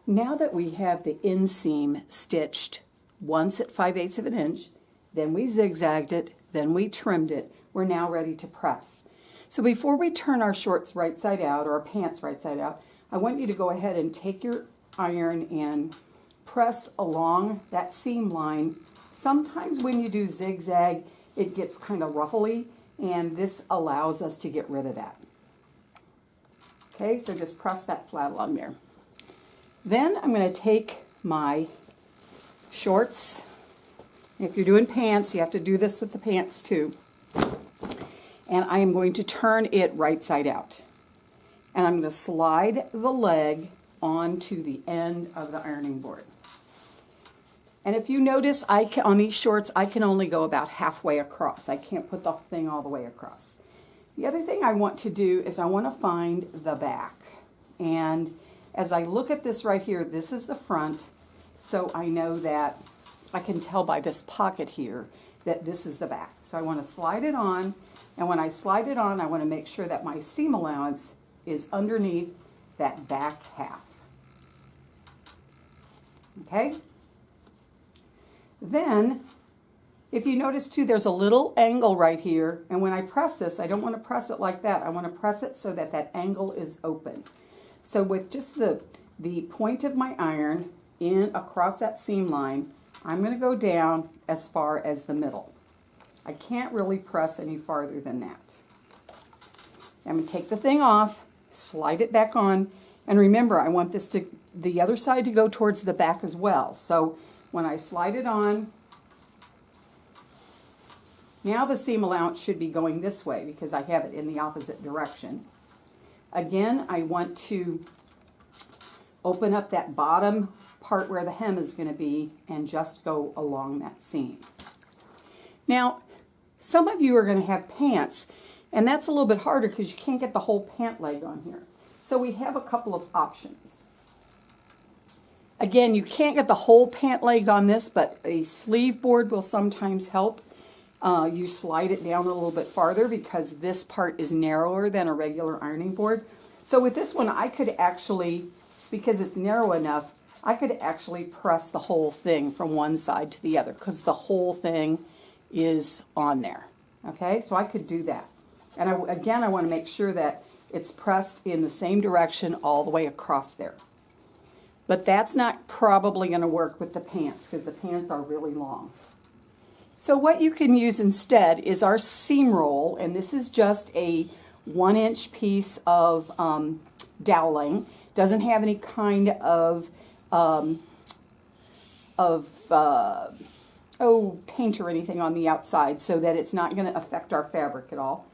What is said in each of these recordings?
Now that we have the inseam stitched once at 5/8 of an inch, then we zigzagged it, then we trimmed it, we're now ready to press. So before we turn our shorts right side out, or our pants right side out, I want you to go ahead and take your iron and press along that seam line. Sometimes when you do zigzag, it gets kind of ruffly, and this allows us to get rid of that. Okay, so just press that flat along there. Then I'm going to take my shorts. If you're doing pants, you have to do this with the pants too. And I am going to turn it right side out. And I'm going to slide the leg onto the end of the ironing board. And if you notice, on these shorts, I can only go about halfway across. I can't put the thing all the way across. The other thing I want to do is I want to find the back. And as I look at this right here, this is the front, so I know that I can tell by this pocket here that this is the back. So I want to slide it on, and when I slide it on, I want to make sure that my seam allowance is underneath that back half. Okay? Then, if you notice too, there's a little angle right here, and when I press this, I don't want to press it like that. I want to press it so that that angle is open. So with just the point of my iron in across that seam line, I'm going to go down as far as the middle. I can't really press any farther than that. I'm going to take the thing off, slide it back on, and remember, I want the other side to go towards the back as well. So when I slide it on, now the seam allowance should be going this way because I have it in the opposite direction. Again, I want to open up that bottom part where the hem is going to be and just go along that seam. Now, some of you are going to have pants, and that's a little bit harder because you can't get the whole pant leg on here. So we have a couple of options. Again, you can't get the whole pant leg on this, but a sleeve board will sometimes help. You slide it down a little bit farther because this part is narrower than a regular ironing board. So with this one, I could actually, because it's narrow enough, I could actually press the whole thing from one side to the other because the whole thing is on there. Okay, so I could do that. And again, I want to make sure that it's pressed in the same direction all the way across there. But that's not probably going to work with the pants because the pants are really long. So what you can use instead is our seam roll, and this is just a 1-inch piece of doweling. Doesn't have any kind of paint or anything on the outside so that it's not going to affect our fabric at all.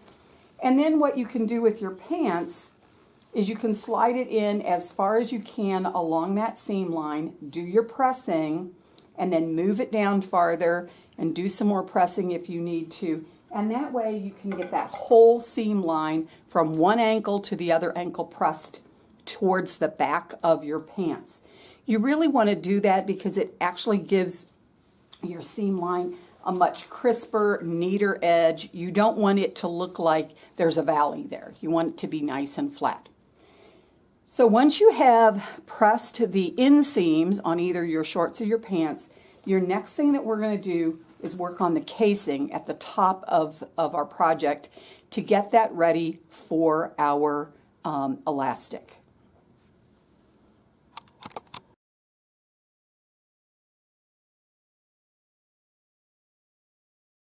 And then what you can do with your pants is you can slide it in as far as you can along that seam line, do your pressing, and then move it down farther and do some more pressing if you need to. And that way you can get that whole seam line from one ankle to the other ankle pressed towards the back of your pants. You really want to do that because it actually gives your seam line a much crisper, neater edge. You don't want it to look like there's a valley there. You want it to be nice and flat. So once you have pressed the inseams on either your shorts or your pants, your next thing that we're going to do is work on the casing at the top of our project to get that ready for our elastic.